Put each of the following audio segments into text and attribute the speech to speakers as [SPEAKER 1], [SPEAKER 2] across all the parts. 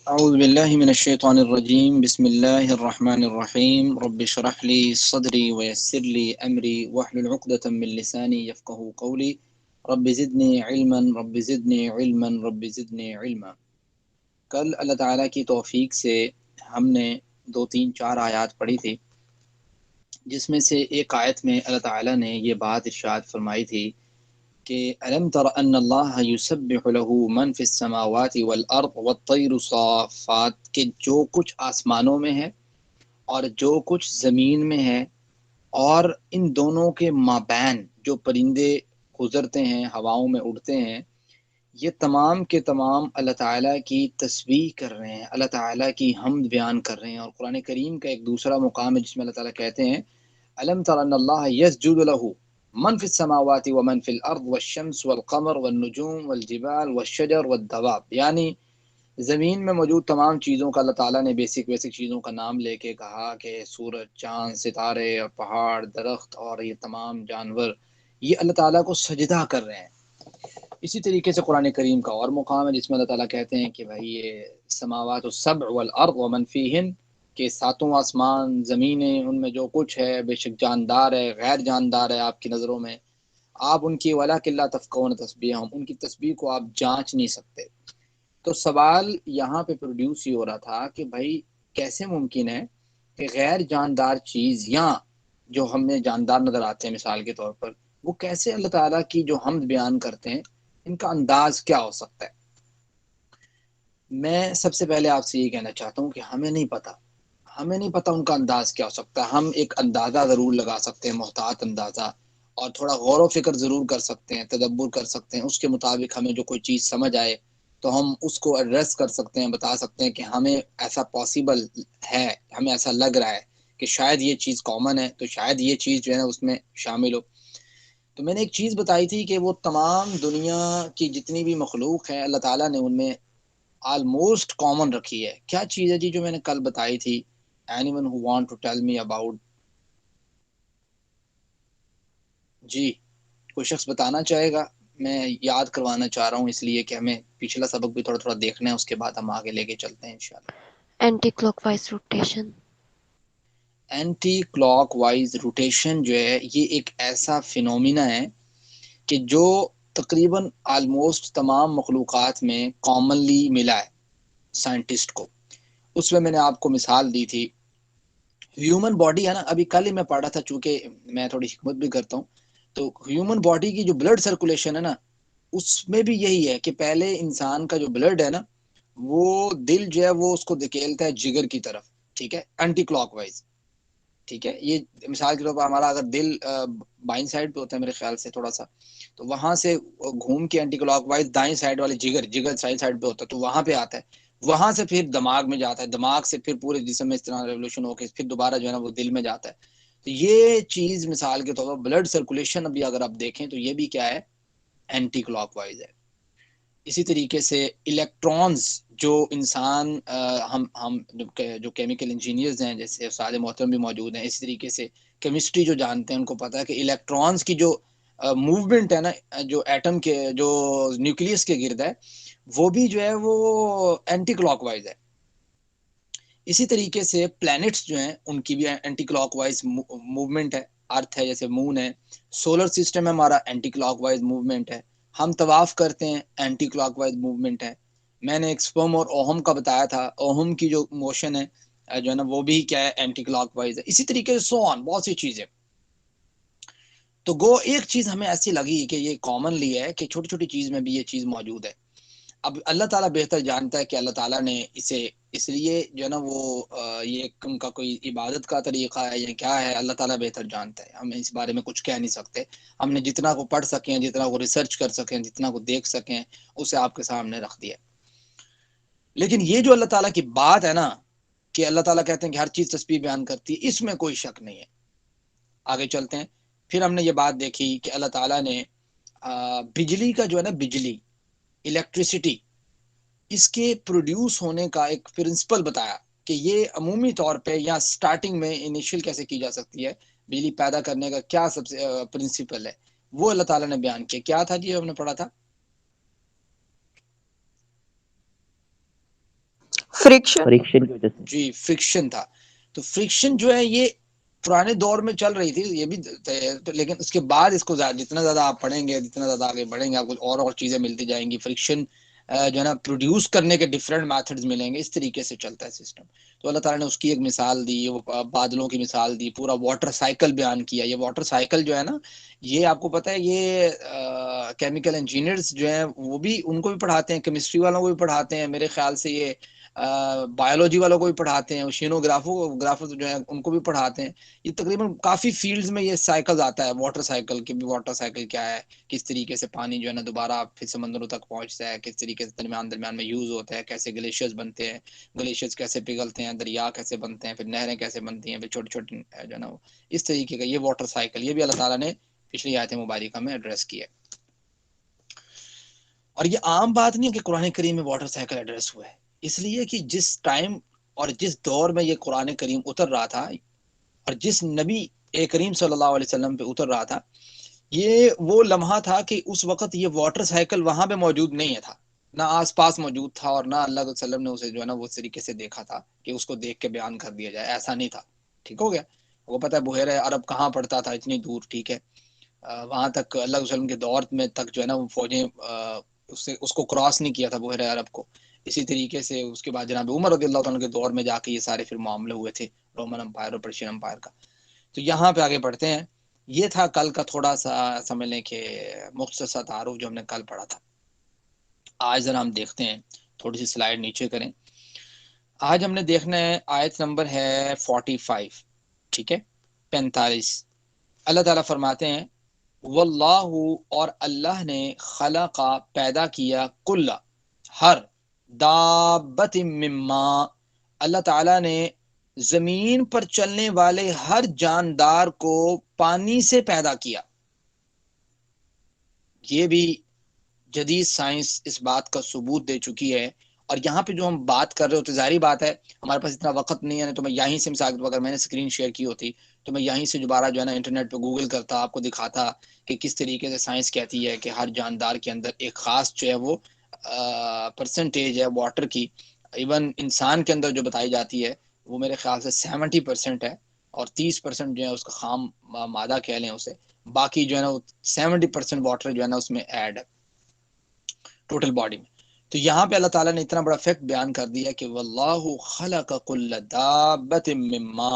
[SPEAKER 1] أعوذ بالله من الشيطان الرجيم بسم الله الرحمن الرحيم رب اشرح لي صدري ويسر لي أمري واحلل عقدة من لساني يفقهوا قولي رب زدني علما رب زدني علما رب زدني علما۔ کل اللہ تعالیٰ کی توفیق سے ہم نے 2 3 4 آیات پڑھی تھی، جس میں سے ایک آیت میں اللہ تعالیٰ نے یہ بات ارشاد فرمائی تھی کہ الم تر ان اللہ یسبح له من فی السماوات والارض والطیر صافات، کہ جو کچھ آسمانوں میں ہے اور جو کچھ زمین میں ہے اور ان دونوں کے مابین جو پرندے گزرتے ہیں، ہواؤں میں اڑتے ہیں، یہ تمام کے تمام اللہ تعالیٰ کی تسبیح کر رہے ہیں، اللہ تعالیٰ کی حمد بیان کر رہے ہیں۔ اور قرآن کریم کا ایک دوسرا مقام ہے جس میں اللہ تعالیٰ کہتے ہیں الم تر ان اللہ یسجد له من فی السماوات ومن فی الارض والشمس والقمر والنجوم والجبال والشجر والدواب، یعنی زمین میں موجود تمام چیزوں کا اللہ تعالیٰ نے بیسک چیزوں کا نام لے کے کہا کہ سورج، چاند، ستارے اور پہاڑ، درخت اور یہ تمام جانور یہ اللہ تعالیٰ کو سجدہ کر رہے ہیں۔ اسی طریقے سے قرآن کریم کا اور مقام ہے جس میں اللہ تعالیٰ کہتے ہیں کہ بھائی یہ سماوات السبع والارض ومن فیہن، کہ 7 آسمان، زمینیں، ان میں جو کچھ ہے بے شک جاندار ہے، غیر جاندار ہے آپ کی نظروں میں، آپ ان کی وَلَٰكِن لَا تَفْقَهُونَ تَسْبِيحَهُمْ، ان کی تسبیح کو آپ جانچ نہیں سکتے۔ تو سوال یہاں پہ پروڈیوس ہی ہو رہا تھا کہ بھائی کیسے ممکن ہے کہ غیر جاندار چیز یا جو ہمیں جاندار نظر آتے ہیں مثال کے طور پر، وہ کیسے اللہ تعالیٰ کی جو حمد بیان کرتے ہیں، ان کا انداز کیا ہو سکتا ہے؟ میں سب سے پہلے آپ سے یہ کہنا چاہتا ہوں کہ ہمیں نہیں پتہ ان کا انداز کیا ہو سکتا ہے۔ ہم ایک اندازہ ضرور لگا سکتے ہیں، محتاط اندازہ، اور تھوڑا غور و فکر ضرور کر سکتے ہیں، تدبر کر سکتے ہیں، اس کے مطابق ہمیں جو کوئی چیز سمجھ آئے تو ہم اس کو ایڈریس کر سکتے ہیں، بتا سکتے ہیں کہ ہمیں ایسا پاسبل ہے، ہمیں ایسا لگ رہا ہے کہ شاید یہ چیز کامن ہے، تو شاید یہ چیز جو ہے نا اس میں شامل ہو۔ تو میں نے ایک چیز بتائی تھی کہ وہ تمام دنیا کی جتنی بھی مخلوق ہے اللہ تعالیٰ نے ان میں آلموسٹ کامن رکھی ہے۔ کیا چیز ہے جی جو میں نے کل بتائی تھی؟ anyone who want to tell me about؟ جی کوئی شخص بتانا چاہے گا؟ میں یاد کروانا چاہ رہا ہوں اس لیے کہ ہمیں پچھلا سبق بھی تھوڑا دیکھنا ہے، اس کے بعد ہم آگے لے کے چلتے ہیں انشاءاللہ۔
[SPEAKER 2] Anticlockwise rotation.
[SPEAKER 1] Anticlockwise rotation جو ہے یہ ایک ایسا فینومینا ہے کہ جو تقریباً آلموسٹ تمام مخلوقات میں کامنلی ملا ہے سائنٹسٹ کو۔ اس میں نے آپ کو مثال دی تھی ہیومن باڈی ہے نا، ابھی کل ہی میں پڑھ رہا تھا، چونکہ میں تھوڑی حکمت بھی کرتا ہوں، تو ہیومن باڈی کی جو بلڈ سرکولیشن ہے نا اس میں بھی یہی ہے کہ پہلے انسان کا جو بلڈ ہے نا وہ دل جو ہے وہ اس کو دھکیلتا ہے جگر کی طرف، ٹھیک ہے، اینٹی کلاک وائز، ٹھیک ہے۔ یہ مثال کے طور پر ہمارا اگر دل بائیں سائڈ پہ ہوتا ہے میرے خیال سے تھوڑا سا، تو وہاں سے گھوم کے اینٹی کلاک وائز دائیں سائڈ والے جگر سائڈ پہ ہوتا ہے، تو وہاں پہ آتا ہے، وہاں سے پھر دماغ میں جاتا ہے، دماغ سے پھر پورے جسم میں اس طرح ریولیوشن ہو کے پھر دوبارہ جو ہے نا وہ دل میں جاتا ہے۔ تو یہ چیز مثال کے طور پر بلڈ سرکولیشن ابھی اگر آپ دیکھیں تو یہ بھی کیا ہے، اینٹی کلاک وائز ہے۔ اسی طریقے سے الیکٹرونز جو انسان ہم جو کیمیکل انجینئرز ہیں جیسے استاد محترم بھی موجود ہیں، اسی طریقے سے کیمسٹری جو جانتے ہیں ان کو پتہ ہے کہ الیکٹرونز کی جو موومنٹ ہے نا جو ایٹم کے جو نیوکلیس کے گرد ہے وہ بھی جو ہے وہ اینٹی کلاک وائز ہے۔ اسی طریقے سے پلانٹس جو ہیں ان کی بھی اینٹی کلاک وائز موومنٹ ہے، ارتھ ہے جیسے مون ہے، سولر سسٹم ہے ہمارا اینٹی کلاک وائز موومنٹ ہے، ہم طواف کرتے ہیں اینٹی کلاک وائز موومنٹ ہے۔ میں نے ایک سپرم اور اوہم کا بتایا تھا، اوہم کی جو موشن ہے جو ہے نا وہ بھی کیا ہے، اینٹی کلاک وائز ہے۔ اسی طریقے سے سو آن بہت سی چیزیں۔ تو گو ایک چیز ہمیں ایسی لگی کہ یہ کامنلی ہے کہ چھوٹی چھوٹی چیز میں بھی یہ چیز موجود ہے۔ اب اللہ تعالیٰ بہتر جانتا ہے کہ اللہ تعالیٰ نے اسے اس لیے جو ہے نا وہ یہ ان کا کوئی عبادت کا طریقہ ہے یا کیا ہے، اللہ تعالیٰ بہتر جانتا ہے، ہم اس بارے میں کچھ کہہ نہیں سکتے۔ ہم نے جتنا کو پڑھ سکیں، جتنا کو ریسرچ کر سکیں، جتنا کو دیکھ سکیں اسے آپ کے سامنے رکھ دیا۔ لیکن یہ جو اللہ تعالیٰ کی بات ہے نا کہ اللہ تعالیٰ کہتے ہیں کہ ہر چیز تسبیح بیان کرتی ہے، اس میں کوئی شک نہیں ہے۔ آگے چلتے ہیں، پھر ہم نے یہ بات دیکھی کہ اللہ تعالیٰ نے بجلی کا جو ہے نا بجلی، الیکٹریسٹی، اس کے پروڈیوس ہونے کا ایک پرنسپل بتایا کہ یہ عمومی طور پہ یا سٹارٹنگ میں انیشیل کیسے کی جا سکتی ہے، بجلی پیدا کرنے کا کیا سب سے پرنسپل ہے، وہ اللہ تعالیٰ نے بیان کیا۔ کیا تھا جی ہم نے پڑھا تھا؟
[SPEAKER 3] فرکشن کی وجہ سے.
[SPEAKER 1] جی فرکشن تھا. تو فرکشن جو ہے یہ پرانے دور میں چل رہی تھی یہ بھی، لیکن اس کے بعد اس کو جتنا زیادہ آپ پڑھیں گے جتنا زیادہ آگے بڑھیں گے آپ کو اور چیزیں ملتی جائیں گی. فرکشن جو ہے نا پروڈیوس کرنے کے ڈفرینٹ میتھڈز ملیں گے. اس طریقے سے چلتا ہے سسٹم. تو اللہ تعالیٰ نے اس کی ایک مثال دی، وہ بادلوں کی مثال دی، پورا واٹر سائیکل بیان کیا. یہ واٹر سائیکل جو ہے نا یہ آپ کو پتہ ہے یہ کیمیکل انجینئرز جو ہیں وہ بھی ان کو بھی پڑھاتے ہیں، کیمسٹری والوں کو بھی پڑھاتے ہیں، میرے خیال سے یہ بایولوجی والوں کو بھی پڑھاتے ہیں، اوشینوگرافر جو ہیں ان کو بھی پڑھاتے ہیں. یہ تقریباً کافی فیلڈز میں یہ سائیکل آتا ہے. واٹر سائیکل کہ واٹر سائیکل کیا ہے، کس طریقے سے پانی جو ہے نا دوبارہ پھر سمندروں تک پہنچتا ہے، کس طریقے سے درمیان میں یوز ہوتا ہے، کیسے گلیشیئرز بنتے ہیں، گلیشیئرز کیسے پگھلتے ہیں، دریا کیسے بنتے ہیں، پھر نہریں کیسے بنتی ہیں، پھر چھوٹی چھوٹی جو ہے نا اس طریقے کا یہ واٹر سائیکل یہ بھی اللہ تعالیٰ نے پچھلی آیت مبارکہ میں ایڈریس کیا. اور یہ عام بات نہیں ہے کہ قرآن کریم میں واٹر سائیکل ایڈریس ہوا ہے، اس لیے کہ جس ٹائم اور جس دور میں یہ قرآن کریم اتر رہا تھا اور جس نبی کریم صلی اللہ علیہ وسلم پہ اتر رہا تھا یہ وہ لمحہ تھا کہ اس وقت یہ واٹر سائیکل وہاں پہ موجود نہیں تھا، نہ آس پاس موجود تھا، اور نہ اللہ علیہ وسلم نے اسے جو ہے نا وہ اس طریقے سے دیکھا تھا کہ اس کو دیکھ کے بیان کر دیا جائے. ایسا نہیں تھا. ٹھیک ہو گیا. وہ پتہ ہے بحیرہ عرب کہاں پڑتا تھا، اتنی دور. ٹھیک ہے. وہاں تک اللہ علیہ وسلم کے دور میں تک جو ہے نا وہ فوجیں اس کو کراس نہیں کیا تھا بحیرہ عرب کو. اسی طریقے سے اس کے بعد جناب عمر رضی اللہ عنہ کے دور میں جا کے یہ سارے پھر معاملے ہوئے تھے رومن امپائر اور پرشین امپائر کا. تو یہاں پہ آگے بڑھتے ہیں. یہ تھا کل کا تھوڑا سا سمجھ لیں کہ مختصر تعارف جو ہم نے کل پڑھا تھا. آج ذرا ہم دیکھتے ہیں، تھوڑی سی سلائیڈ نیچے کریں. آج ہم نے دیکھنا ہے آیت نمبر ہے 45. ٹھیک ہے 45. اللہ تعالیٰ فرماتے ہیں واللہ اور اللہ نے خلقا پیدا کیا کل ہر دابت مما اللہ تعالیٰ نے زمین پر چلنے والے ہر جاندار کو پانی سے پیدا کیا. یہ بھی جدید سائنس اس بات کا ثبوت دے چکی ہے. اور یہاں پہ جو ہم بات کر رہے ہوتے ظاہری بات ہے ہمارے پاس اتنا وقت نہیں ہے، تو میں یہیں سے مثال اگر میں نے اسکرین شیئر کی ہوتی تو میں یہیں سے دوبارہ جو ہے نا انٹرنیٹ پہ گوگل کرتا، آپ کو دکھاتا کہ کس طریقے سے سائنس کہتی ہے کہ ہر جاندار کے اندر ایک خاص جو ہے وہ پرسنٹیج ہے واٹر کی. ایون انسان کے اندر جو بتائی جاتی ہے وہ میرے خیال سے 70% ہے، اور 30% جو ہے اس کا خام مادہ کہہ لیں اسے، باقی جو ہے نا 70% واٹر جو ہے نا اس میں ایڈ ہے ٹوٹل باڈی میں. تو یہاں پہ اللہ تعالیٰ نے اتنا بڑا فیکٹ بیان کر دیا کہ واللہ خلق کل دابت مما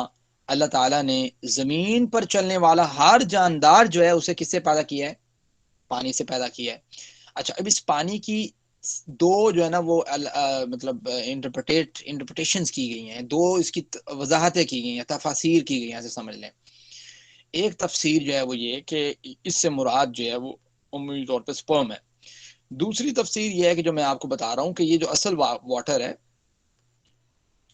[SPEAKER 1] اللہ تعالیٰ نے زمین پر چلنے والا ہر جاندار جو ہے اسے کس سے پیدا کیا ہے؟ پانی سے پیدا کیا ہے. اچھا اب اس پانی کی دو جو ہے نا وہ مطلب انٹرپریٹیشنز کی گئی ہیں، دو اس کی وضاحتیں کی گئی ہیں، تفاسیر کی گئی ہیں، ایسے سمجھ لیں. ایک تفسیر جو ہے وہ یہ کہ اس سے مراد جو ہے وہ عمومی طور پہ سپرم ہے. دوسری تفسیر یہ ہے کہ جو میں آپ کو بتا رہا ہوں کہ یہ جو اصل واٹر ہے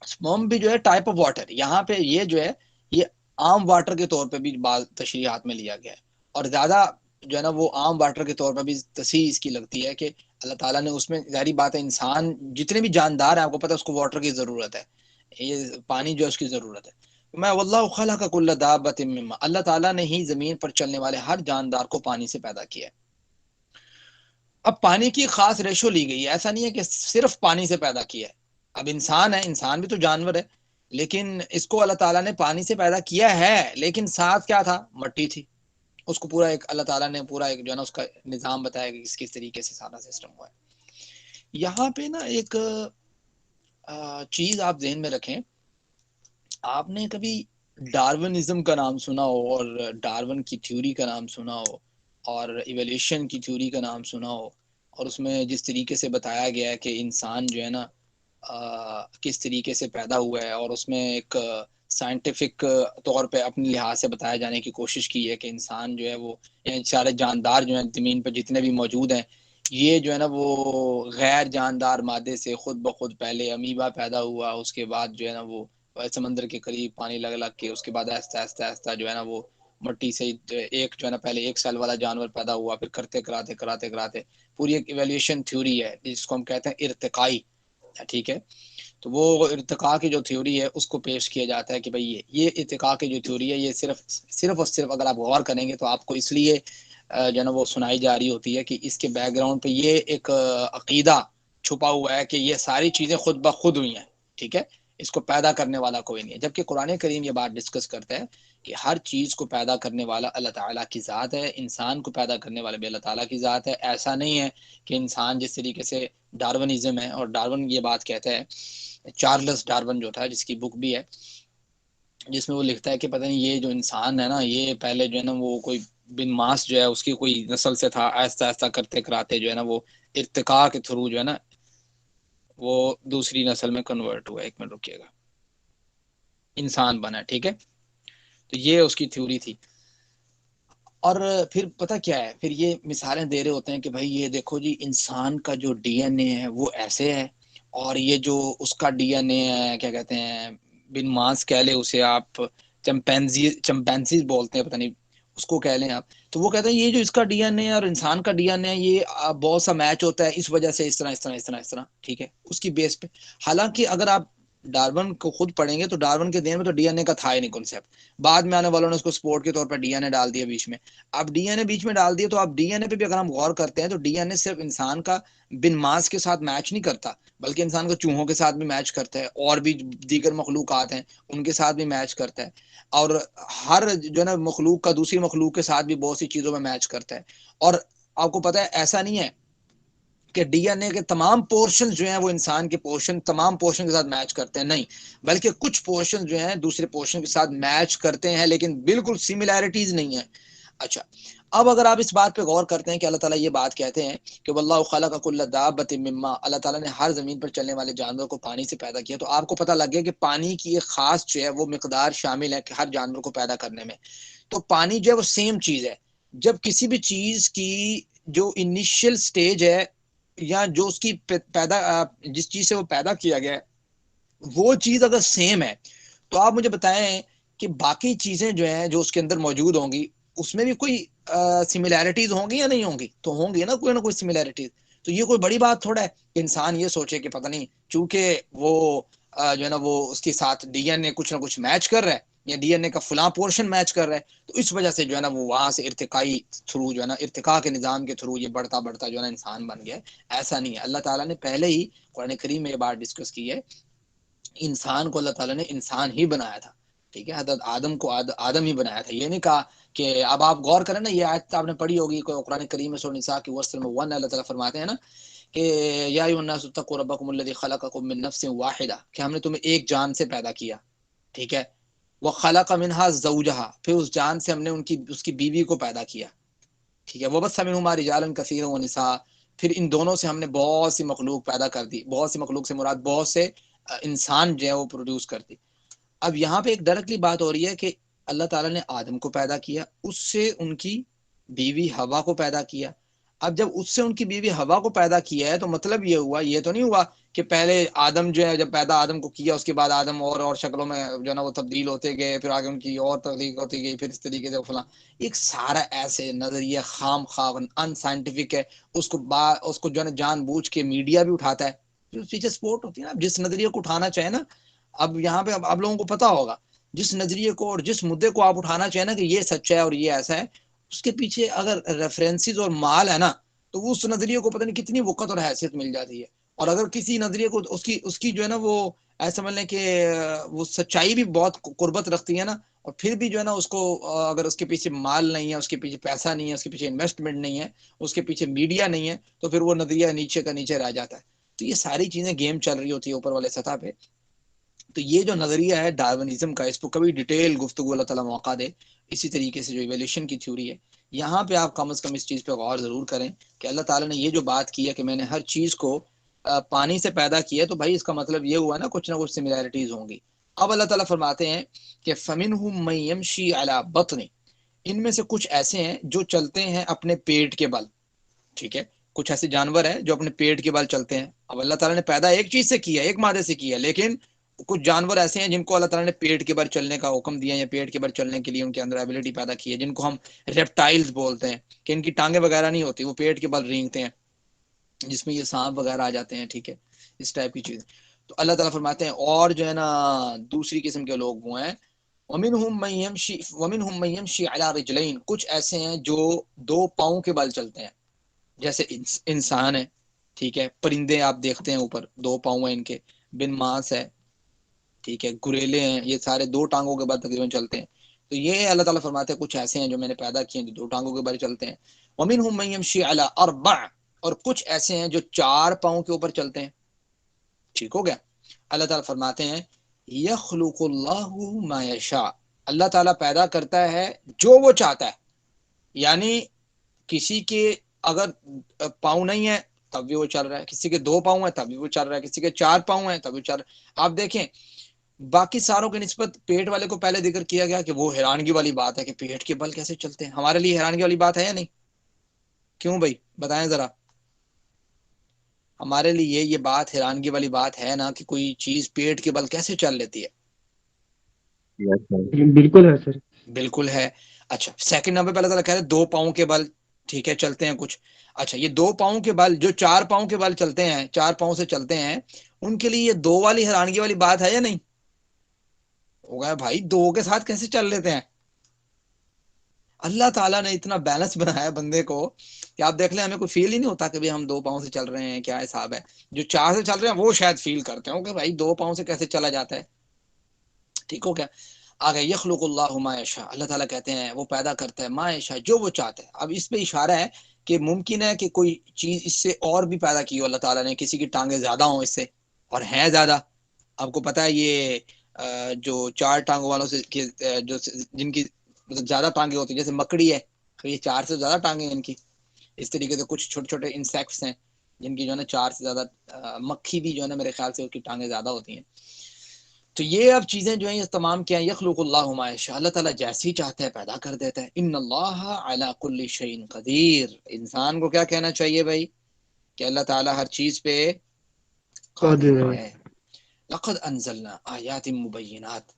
[SPEAKER 1] سپرم بھی جو ہے ٹائپ آف واٹر، یہاں پہ یہ جو ہے یہ عام واٹر کے طور پہ بھی بعض تشریحات میں لیا گیا ہے، اور زیادہ جو ہے نا وہ عام واٹر کے طور پر بھی تصحیح اس کی لگتی ہے کہ اللہ تعالیٰ نے اس میں ظاہری بات ہے انسان جتنے بھی جاندار ہیں آپ کو پتہ ہے اس کو واٹر کی ضرورت ہے، یہ پانی جو ہے اس کی ضرورت ہے. میں واللہ خلق کل دابۃ مما اللہ تعالیٰ نے ہی زمین پر چلنے والے ہر جاندار کو پانی سے پیدا کیا ہے. اب پانی کی خاص ریشو لی گئی ہے، ایسا نہیں ہے کہ صرف پانی سے پیدا کیا ہے. اب انسان ہے، انسان بھی تو جانور ہے، لیکن اس کو اللہ تعالیٰ نے پانی سے پیدا کیا ہے، لیکن ساتھ کیا تھا؟ مٹی تھی. اس کو پورا ایک اللہ تعالیٰ نے پورا ایک جو ہے نا اس کا نظام بتایا کہ کس طریقے سے سارا سسٹم ہوا ہے. یہاں پہ نا ایک چیز آپ ذہن میں رکھیں. آپ نے کبھی ڈارونزم کا نام سنا ہو، اور ڈارون کی تھیوری کا نام سنا ہو، اور ایولیوشن کی تھیوری کا نام سنا ہو، اور اس میں جس طریقے سے بتایا گیا ہے کہ انسان جو ہے نا کس طریقے سے پیدا ہوا ہے، اور اس میں ایک سائنٹیفک طور پہ اپنے لحاظ سے بتایا جانے کی کوشش کی ہے کہ انسان جو ہے وہ سارے جاندار جو ہیں زمین پہ جتنے بھی موجود ہیں یہ جو ہے نا وہ غیر جاندار مادے سے خود بخود پہلے امیبا پیدا ہوا، اس کے بعد جو ہے نا وہ سمندر کے قریب پانی لگ لگ کے اس کے بعد آہستہ آہستہ آہستہ جو ہے نا وہ مٹی سے ایک جو ہے نا پہلے ایک سیل والا جانور پیدا ہوا، پھر کرتے کراتے پوری ایک ایویلیوشن تھیوری ہے جس کو ہم کہتے ہیں ارتقائی. ٹھیک ہے، تو وہ ارتقاء کی جو تھیوری ہے اس کو پیش کیا جاتا ہے کہ بھئی یہ ارتقاء کی جو تھیوری ہے یہ صرف اور صرف اگر آپ غور کریں گے تو آپ کو اس لیے جو ہے نا وہ سنائی جا رہی ہوتی ہے کہ اس کے بیک گراؤنڈ پہ یہ ایک عقیدہ چھپا ہوا ہے کہ یہ ساری چیزیں خود بخود ہوئی ہیں. ٹھیک ہے، اس کو پیدا کرنے والا کوئی نہیں ہے، جبکہ قرآن کریم یہ بات ڈسکس کرتا ہے کہ ہر چیز کو پیدا کرنے والا اللہ تعالیٰ کی ذات ہے، انسان کو پیدا کرنے والا بھی اللہ تعالیٰ کی ذات ہے۔ ایسا نہیں ہے کہ انسان جس طریقے سے ڈارونزم ہے، اور ڈارون یہ بات کہتا ہے، چارلس ڈارون جو تھا جس کی بک بھی ہے، جس میں وہ لکھتا ہے کہ پتہ نہیں یہ جو انسان ہے نا، یہ پہلے جو ہے نا وہ کوئی بن ماس جو ہے اس کی کوئی نسل سے تھا، ایسا ایسا کرتے کراتے جو ہے نا وہ ارتقاء کے تھرو جو ہے نا وہ دوسری نسل میں کنورٹ ہوا۔ ایک منٹ رکیے گا، انسان بنا، ٹھیک ہے، تو یہ اس کی تھیوری تھی۔ اور پھر پتہ کیا ہے، پھر یہ مثالیں دے رہے ہوتے ہیں کہ بھائی یہ دیکھو جی انسان کا جو ڈی این اے ہے وہ ایسے ہے، اور یہ جو اس کا ڈی این اے ہے کیا کہتے ہیں، بن ماس کہہ لے اسے آپ، چمپینزی بولتے ہیں، پتہ نہیں اس کو کہہ لیں آپ، تو وہ کہتے ہیں یہ جو اس کا ڈی این اے اور انسان کا ڈی این اے یہ بہت سا میچ ہوتا ہے، اس وجہ سے اس طرح اس طرح اس طرح اس طرح، ٹھیک ہے، اس کی بیس پہ۔ حالانکہ اگر آپ ڈارون کو خود پڑھیں گے تو ڈارون کے دین میں تو ڈی این اے کا تھا ہی نہیں کنسیپٹ، بعد میں آنے والوں نے اس کو سپورٹ کے طور پر ڈی این اے ڈال دیا بیچ میں۔ اب ڈی این اے بیچ میں ڈال دیے تو اب ڈی این اے پہ بھی اگر ہم غور کرتے ہیں تو ڈی این اے صرف انسان کا بن ماس کے ساتھ میچ نہیں کرتا، بلکہ انسان کو چوہوں کے ساتھ بھی میچ کرتا ہے، اور بھی دیگر مخلوقات ہیں ان کے ساتھ بھی میچ کرتا ہے، اور ہر جو ہے نا مخلوق کا دوسری مخلوق کے ساتھ بھی بہت سی چیزوں میں میچ کرتا ہے۔ اور آپ کو پتہ ہے ایسا نہیں ہے کہ ڈی این اے کے تمام پورشن جو ہیں وہ انسان کے پورشن تمام پورشن کے ساتھ میچ کرتے ہیں، نہیں، بلکہ کچھ پورشن جو ہیں دوسرے پورشن کے ساتھ میچ کرتے ہیں لیکن بالکل سملیرٹیز نہیں ہیں۔ اچھا، اب اگر آپ اس بات پہ غور کرتے ہیں کہ اللہ تعالیٰ یہ بات کہتے ہیں کہ واللہ خلق کل دابۃ من ماء، اللہ تعالیٰ نے ہر زمین پر چلنے والے جانور کو پانی سے پیدا کیا، تو آپ کو پتہ لگ گیا کہ پانی کی ایک خاص جو ہے وہ مقدار شامل ہے کہ ہر جانور کو پیدا کرنے میں۔ تو پانی جو ہے وہ سیم چیز ہے، جب کسی بھی چیز کی جو انیشیل سٹیج ہے یا جو اس کی پیدا جس چیز سے وہ پیدا کیا گیا ہے وہ چیز اگر سیم ہے تو آپ مجھے بتائیں کہ باقی چیزیں جو ہیں جو اس کے اندر موجود ہوں گی اس میں بھی کوئی سملیرٹیز ہوں گی یا نہیں ہوں گی؟ تو ہوں گی نا، کوئی نہ کوئی سملیرٹیز۔ تو یہ کوئی بڑی بات تھوڑا ہے کہ انسان یہ سوچے کہ پتہ نہیں چونکہ وہ جو ہے نا وہ اس کے ساتھ ڈی این اے کچھ نہ کچھ میچ کر رہا ہے یا ڈی این اے کا فلاں پورشن میچ کر رہا ہے تو اس وجہ سے جو ہے نا وہ وہاں سے ارتقائی تھرو جو ہے نا ارتقاء کے نظام کے تھرو یہ بڑھتا بڑھتا جو ہے نا انسان بن گیا۔ ایسا نہیں ہے، اللہ تعالیٰ نے پہلے ہی قرآن کریم میں یہ بات ڈسکس کی ہے، انسان کو اللہ تعالیٰ نے انسان ہی بنایا تھا، ٹھیک ہے، حضرت آدم کو آدم ہی بنایا تھا، یہ نہیں کہا کہ اب آپ غور کریں نا، یہ آیت آپ نے پڑھی ہوگی قرآن کریم میں سورہ نساء کی ورس نمبر 1، اللہ تعالیٰ فرماتے ہیں نا کہ یا ایھا الناس اتقوا ربکم الذی خلقکم من نفس واحدہ، کہ ہم نے تمہیں ایک جان سے پیدا کیا، ٹھیک ہے، وخلق منها زوجها، پھر اس جان سے ہم نے اس کی بیوی کو پیدا کیا، ٹھیک ہے، وبث منہما رجالا کثیرا ونساء، پھر ان دونوں سے ہم نے بہت سی مخلوق پیدا کر دی، بہت سی مخلوق سے مراد بہت سے انسان جو ہے وہ پروڈیوس کر دی۔ اب یہاں پہ ایک ڈائریکٹلی بات ہو رہی ہے کہ اللہ تعالیٰ نے آدم کو پیدا کیا، اس سے ان کی بیوی ہوا کو پیدا کیا۔ اب جب اس سے ان کی بیوی ہوا کو پیدا کیا ہے تو مطلب یہ ہوا، یہ تو نہیں ہوا کہ پہلے آدم جو ہے جب پیدا آدم کو کیا اس کے بعد آدم اور شکلوں میں جو ہے نا وہ تبدیل ہوتے گئے، پھر آگے ان کی اور تخلیق ہوتی گئی، پھر اس طریقے سے فلاں، ایک سارا ایسے نظریہ خام خواہ ان سائنٹیفک ہے، اس کو جو ہے نا جان بوجھ کے میڈیا بھی اٹھاتا ہے، پیچھے سپورٹ ہوتی ہے نا، جس نظریے کو اٹھانا چاہے نا، اب یہاں پہ اب لوگوں کو پتا ہوگا جس نظریے کو اور جس مدے کو آپ اٹھانا چاہیں نا کہ یہ سچ ہے اور یہ ایسا ہے، اس کے پیچھے اگر ریفرنسز اور مال ہے نا تو اس نظریے کو پتہ نہیں کتنی وقت اور حیثیت مل جاتی ہے۔ اور اگر کسی نظریے کو اس کی جو ہے نا وہ ایسا سمجھ لیں کہ وہ سچائی بھی بہت قربت رکھتی ہے نا، اور پھر بھی جو ہے نا اس کو اگر اس کے پیچھے مال نہیں ہے، اس کے پیچھے پیسہ نہیں ہے، اس کے پیچھے انویسٹمنٹ نہیں ہے، اس کے پیچھے میڈیا نہیں ہے، تو پھر وہ نظریہ نیچے کا نیچے رہ جاتا ہے۔ تو یہ ساری چیزیں گیم چل رہی ہوتی ہے اوپر والے سطح پہ۔ تو یہ جو نظریہ ہے ڈارونزم کا، اس کو کبھی ڈیٹیل گفتگو اللہ تعالیٰ موقع دے، اسی طریقے سے جو ایولیوشن کی تھیوری ہے یہاں پہ آپ کم از کم اس چیز پہ غور ضرور کریں کہ اللہ تعالیٰ نے یہ جو بات کی ہے کہ میں نے ہر چیز کو پانی سے پیدا کیا ہے، تو بھائی اس کا مطلب یہ ہوا نا کچھ نہ کچھ سملیرٹیز ہوں گی۔ اب اللہ تعالیٰ فرماتے ہیں کہ فَمِنْهُم مَن يَمْشِي عَلَى بَطْنِ، ان میں سے کچھ ایسے ہیں جو چلتے ہیں اپنے پیٹ کے بل، ٹھیک ہے، کچھ ایسے جانور ہیں جو اپنے پیٹ کے بل چلتے ہیں۔ اب اللہ تعالیٰ نے پیدا ایک چیز سے کیا، ایک مادے سے کیا، لیکن کچھ جانور ایسے ہیں جن کو اللہ تعالیٰ نے پیٹ کے بل چلنے کا حکم دیا، یا پیٹ کے بل چلنے کے لیے ان کے اندر ایبلٹی پیدا کی ہے، جن کو ہم ریپٹائلز بولتے ہیں، کہ ان کی ٹانگیں وغیرہ نہیں ہوتی، وہ پیٹ کے بل رینگتے ہیں، جس میں یہ سانپ وغیرہ آ جاتے ہیں، ٹھیک ہے، اس ٹائپ کی چیز۔ تو اللہ تعالیٰ فرماتے ہیں اور جو ہے نا دوسری قسم کے لوگ وہ ہیں وَمِنْهُم مَن يَمْشِي عَلَى رِجْلَيْنِ، کچھ ایسے ہیں جو دو پاؤں کے بل چلتے ہیں، جیسے انسان ہے، ٹھیک ہے، پرندے آپ دیکھتے ہیں اوپر دو پاؤں ہیں ان کے، بن ماس ہے، ٹھیک ہے، گریلے ہیں، یہ سارے دو ٹانگوں کے بل تقریباً چلتے ہیں. تو یہ اللہ تعالیٰ فرماتے ہیں کچھ ایسے ہیں جو میں نے پیدا کیے ہیں جو دو ٹانگوں کے بل چلتے ہیں. وَمِنْهُمْ مَن يَمْشِي عَلَى أَرْبَعٍ، اور کچھ ایسے ہیں جو 4 پاؤں کے اوپر چلتے ہیں. ٹھیک ہو گیا. اللہ تعالیٰ فرماتے ہیں یخلق اللہ ما یشاء، اللہ تعالیٰ پیدا کرتا ہے جو وہ چاہتا ہے. یعنی کسی کے اگر پاؤں نہیں ہے تب بھی وہ چل رہا ہے، کسی کے 2 پاؤں ہیں تب بھی وہ چل رہا ہے، کسی کے 4 پاؤں ہیں تب بھی چل رہا ہے. آپ دیکھیں باقی ساروں کی نسبت پیٹ والے کو پہلے ذکر کیا گیا کہ وہ حیرانگی والی بات ہے کہ پیٹ کے بل کیسے چلتے ہیں. ہمارے لیے حیرانگی والی بات ہے یا نہیں؟ کیوں بھائی بتائیں ذرا. ہمارے لیے یہ بات حیرانگی والی بات ہے نا کہ کوئی چیز پیٹ کے بل کیسے چل لیتی ہے.
[SPEAKER 3] بالکل ہے سر.
[SPEAKER 1] بالکل ہے. اچھا سیکنڈ نمبر پہ اللہ تعالیٰ کہتے ہیں 2 پاؤں کے بل، ٹھیک ہے، چلتے ہیں کچھ. اچھا یہ 2 پاؤں کے بل جو 4 پاؤں کے بل چلتے ہیں، 4 پاؤں سے چلتے ہیں، ان کے لیے یہ 2 والی حیرانگی والی بات ہے یا نہیں؟ ہوگا بھائی 2 کے ساتھ کیسے چل لیتے ہیں. اللہ تعالیٰ نے اتنا بیلنس بنایا بندے کو کہ آپ دیکھ لیں ہمیں کوئی فیل ہی نہیں ہوتا کہ بھی ہم 2 پاؤں سے چل رہے ہیں. کیا حساب ہے. جو 4 سے چل رہے ہیں وہ شاید فیل کرتے ہوں کہ بھائی 2 پاؤں سے کیسے چلا جاتا ہے. ٹھیک ہو گیا. آگے یخلق اللہ ما یشاء، اللہ تعالیٰ کہتے ہیں وہ پیدا کرتا ہے ما یشاء، جو وہ چاہتا ہے. اب اس پہ اشارہ ہے کہ ممکن ہے کہ کوئی چیز اس سے اور بھی پیدا کی ہو اللہ تعالیٰ نے، کسی کی ٹانگیں زیادہ ہوں اس سے اور ہیں زیادہ. آپ کو پتا ہے یہ جو 4 ٹانگوں والوں سے جو جن کی مطلب زیادہ ٹانگیں ہوتی ہیں جیسے مکڑی ہے، یہ 4 سے زیادہ ٹانگیں ہیں ان کی. اس طریقے سے کچھ چھوٹے چھوٹے انسیکٹس ہیں جن کی جو ہے نا 4 سے زیادہ، مکھی بھی جو ہے نا میرے خیال سے اس کی ٹانگیں زیادہ ہوتی ہیں. تو یہ اب چیزیں جو ہیں یہ تمام کیا ہیں یخلق اللہ ما یشاء، اللہ تعالیٰ جیسے ہی چاہتا ہے پیدا کر دیتا ہے. ان اللہ علی کل شیء قدیر، انسان کو کیا کہنا چاہیے بھائی کہ اللہ تعالیٰ ہر چیز پہ قادر ہے. لقد انزلنا آیات مبینات،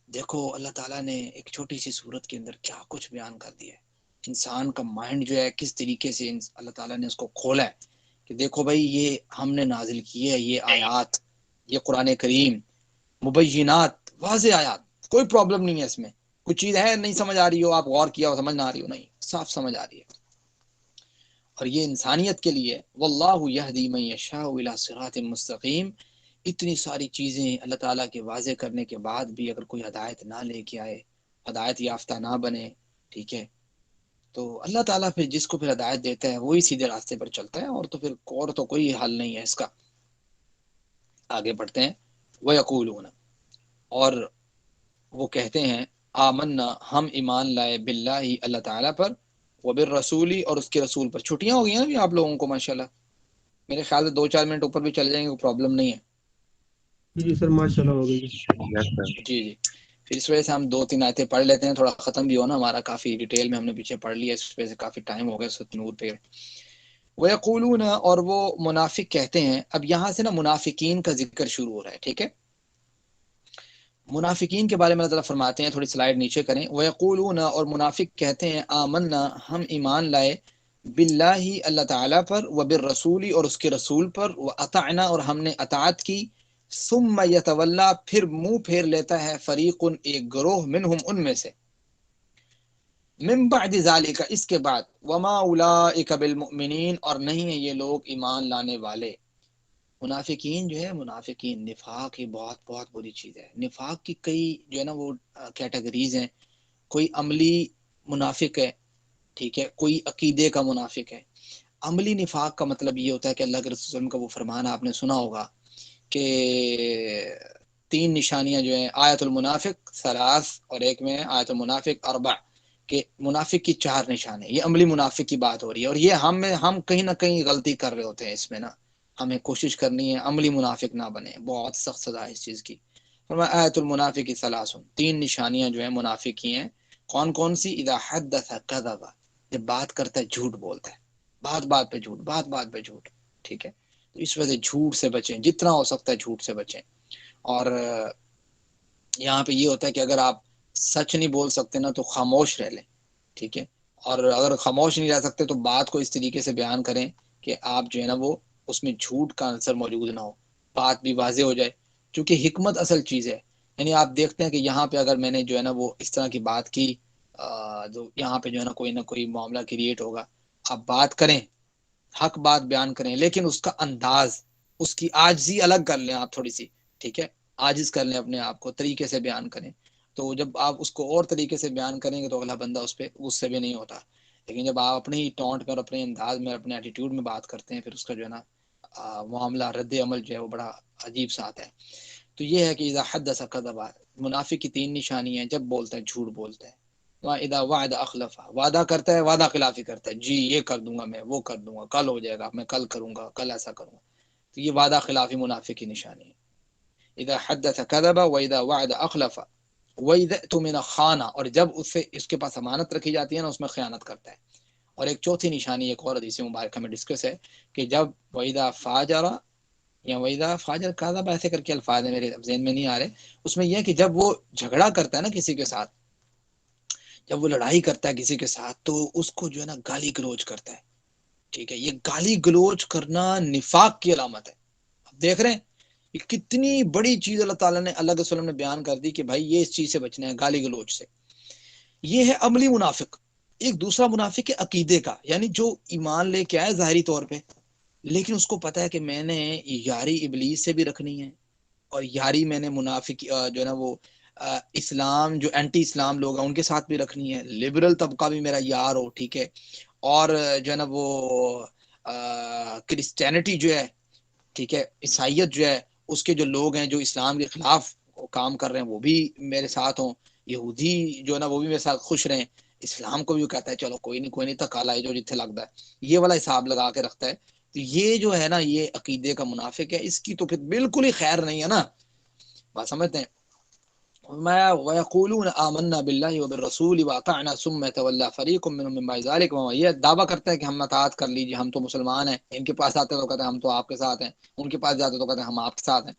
[SPEAKER 1] دیکھو اللہ تعالیٰ نے ایک چھوٹی سی صورت کے اندر کیا کچھ بیان کر دیا ہے. انسان کا مائنڈ جو ہے کس طریقے سے اللہ تعالیٰ نے اس کو کھولا ہے کہ دیکھو بھائی یہ ہم نے نازل کی ہے، یہ آیات، یہ قرآن کریم مبینات، واضح آیات، کوئی پرابلم نہیں ہے اس میں. کچھ چیز ہے نہیں سمجھ آ رہی ہو، آپ غور کیا ہو سمجھ نہ آ رہی ہو، نہیں صاف سمجھ آ رہی ہے. اور یہ انسانیت کے لیے واللہ یہدی من یشاء الی صراط مستقیم. اتنی ساری چیزیں اللہ تعالیٰ کے واضح کرنے کے بعد بھی اگر کوئی ہدایت نہ لے کے آئے، ہدایت یافتہ نہ بنے، ٹھیک ہے، تو اللہ تعالیٰ پھر جس کو پھر ہدایت دیتا ہے وہی سیدھے راستے پر چلتا ہے. اور تو پھر اور تو کوئی حل نہیں ہے اس کا. آگے بڑھتے ہیں. وَيَقُولُونَ، اور وہ کہتے ہیں آمنا، ہم ایمان لائے، باللہ اللہ تعالیٰ پر، وبالرسول اور اس کے رسول پر. چھٹیاں ہو گئی ہیں ابھی آپ لوگوں کو ماشاءاللہ، میرے خیال سے 2-4 منٹ اوپر بھی چل جائیں گے کوئی پرابلم نہیں ہے.
[SPEAKER 3] جی سر ماشاء اللہ ہو گئی.
[SPEAKER 1] جی جی. پھر اس وجہ سے ہم 2-3 آیتیں پڑھ لیتے ہیں، تھوڑا ختم بھی ہو نا ہمارا، کافی ڈیٹیل میں ہم نے پیچھے پڑھ لیا، اس وجہ سے کافی ٹائم ہو گیا سورۃ نور پہ. وَيَقُولُونَ، اور وہ منافق کہتے ہیں. اب یہاں سے نا منافقین کا ذکر شروع ہو رہا ہے. ٹھیک ہے، منافقین کے بارے میں اللہ تعالیٰ فرماتے ہیں، تھوڑی سلائیڈ نیچے کریں. وَيَقُولُونَ، اور منافق کہتے ہیں آمنا، ہم ایمان لائے، باللہ اللہ تعالیٰ پر، وبالرسول اور اس کے رسول پر، وَأَطَعْنَا اور ہم نے اطاعت کی. ثم یتولا، پھر منہ پھیر لیتا ہے، فریق ایک گروہ، منہم ان میں سے، من بعد ذالک اس کے بعد، وما اولئک بالمؤمنین اور نہیں ہیں یہ لوگ ایمان لانے والے. منافقین جو ہے، منافقین نفاق ہی بہت بہت بری چیز ہے. نفاق کی کئی جو ہے نا وہ کیٹیگریز ہیں. کوئی عملی منافق ہے، ٹھیک ہے، کوئی عقیدے کا منافق ہے. عملی نفاق کا مطلب یہ ہوتا ہے کہ اللہ کے رسول صلی اللہ علیہ وسلم کا وہ فرمان آپ نے سنا ہوگا کہ 3 نشانیاں جو ہیں، آیت المنافق 3 اور ایک میں آیت المنافق 4، کہ منافق کی 4 نشانیں. یہ عملی منافق کی بات ہو رہی ہے. اور یہ ہم کہیں نہ کہیں غلطی کر رہے ہوتے ہیں اس میں نا. ہمیں کوشش کرنی ہے عملی منافق نہ بنے، بہت سخت سزا ہے اس چیز کی. آیت المنافق 3 نشانیاں جو ہیں منافق کی ہیں. کون کون سی؟ اذا حدث کذب، جب بات کرتا ہے جھوٹ بولتا ہے، بات بات پہ جھوٹ، بات بات پہ جھوٹ. ٹھیک ہے، تو اس وجہ سے جھوٹ سے بچیں، جتنا ہو سکتا ہے جھوٹ سے بچیں. اور یہاں پہ یہ ہوتا ہے کہ اگر آپ سچ نہیں بول سکتے نا تو خاموش رہ لیں. ٹھیک ہے، اور اگر خاموش نہیں رہ سکتے تو بات کو اس طریقے سے بیان کریں کہ آپ جو ہے نا وہ اس میں جھوٹ کا عنصر موجود نہ ہو، بات بھی واضح ہو جائے. کیونکہ حکمت اصل چیز ہے. یعنی آپ دیکھتے ہیں کہ یہاں پہ اگر میں نے جو ہے نا وہ اس طرح کی بات کی، جو یہاں پہ جو ہے نہ کوئی معاملہ کریٹ ہوگا. آپ بات کریں، حق بات بیان کریں، لیکن اس کا انداز، اس کی عاجزی الگ کر لیں آپ تھوڑی سی. ٹھیک ہے، عاجز کر لیں اپنے آپ کو، طریقے سے بیان کریں. تو جب آپ اس کو اور طریقے سے بیان کریں گے تو اگلا بندہ اس پہ غصے بھی نہیں ہوتا. لیکن جب آپ اپنے ہی ٹونٹ پر، اپنے انداز میں، اپنے ایٹیٹیوڈ میں بات کرتے ہیں، پھر اس کا جو ہے نا معاملہ، رد عمل جو ہے وہ بڑا عجیب سا آتا ہے. تو یہ ہے کہ اذا حدث کذب، منافق کی 3 نشانی ہیں. جب بولتا ہے جھوٹ بولتا ہے. اذا وعد اخلف، وعدہ کرتا ہے وعدہ خلافی کرتا ہے. جی یہ کر دوں گا میں، وہ کر دوں گا، کل ہو جائے گا، میں کل کروں گا، کل ایسا کروں گا. تو یہ وعدہ خلافی منافق کی نشانی ہے. اذا حدث کذب واذا وعد اخلف واذا اؤتمن خان، اور جب اس کے پاس امانت رکھی جاتی ہے نا، اس میں خیانت کرتا ہے. اور ایک چوتھی نشانی ایک اور حدیث مبارکہ میں ڈسکس ہے کہ جب واذا فاجر یا واذا فاجر کذب، ایسے کر کے الفاظ ہیں میرے ذہن میں نہیں آ رہے. اس میں یہ ہے کہ جب وہ جھگڑا کرتا ہے نا کسی کے ساتھ، جب وہ لڑائی کرتا ہے کسی کے ساتھ، تو اس کو جو ہے نا گالی گلوچ کرتا ہے. ٹھیک ہے، یہ گالی گلوچ کرنا نفاق کی علامت ہے. دیکھ رہے ہیں یہ کتنی بڑی چیز اللہ تعالیٰ نے، اللہ کے وسلم نے بیان کر دی کہ بھائی یہ اس چیز سے بچنا ہے، گالی گلوچ سے. یہ ہے عملی منافق. ایک دوسرا منافق ہے عقیدے کا، یعنی جو ایمان لے کے آئے ظاہری طور پہ، لیکن اس کو پتا ہے کہ میں نے یاری ابلیس سے بھی رکھنی ہے، اور یاری میں نے منافق جو ہے نا وہ اسلام، جو اینٹی اسلام لوگ ہیں ان کے ساتھ بھی رکھنی ہے. لبرل طبقہ بھی میرا یار ہو، ٹھیک ہے. اور جو ہے نا وہ کرسچینٹی جو ہے، ٹھیک ہے، عیسائیت جو ہے، اس کے جو لوگ ہیں جو اسلام کے خلاف کام کر رہے ہیں وہ بھی میرے ساتھ ہوں. یہودی جو ہے نا وہ بھی میرے ساتھ خوش رہیں. اسلام کو بھی کہتا ہے چلو کوئی نہیں تک کالا ہے جو جتنے لگتا ہے، یہ والا حساب لگا کے رکھتا ہے. تو یہ جو ہے نا یہ عقیدے کا منافق ہے. اس کی تو پھر بالکل ہی خیر نہیں ہے نا، بات سمجھتے ہیں. وَيَقُولُونَ آمَنَّا بِاللَّهِ وَبِالرَّسُولِ وَأَطَعْنَا ثُمَّ يَتَوَلَّىٰ فَرِيقٌ مِّنْهُم مِّن بَعْدِ ذَٰلِكَ وَهُمْ، یہ دعویٰ کرتے ہیں کہ ہم اطاعت کر لیجیے، ہم تو مسلمان ہیں. ان کے پاس آتے تو کہتے ہیں ہم تو آپ کے ساتھ ہیں، ان کے پاس جاتے تو کہتے ہیں ہم آپ کے ساتھ ہیں.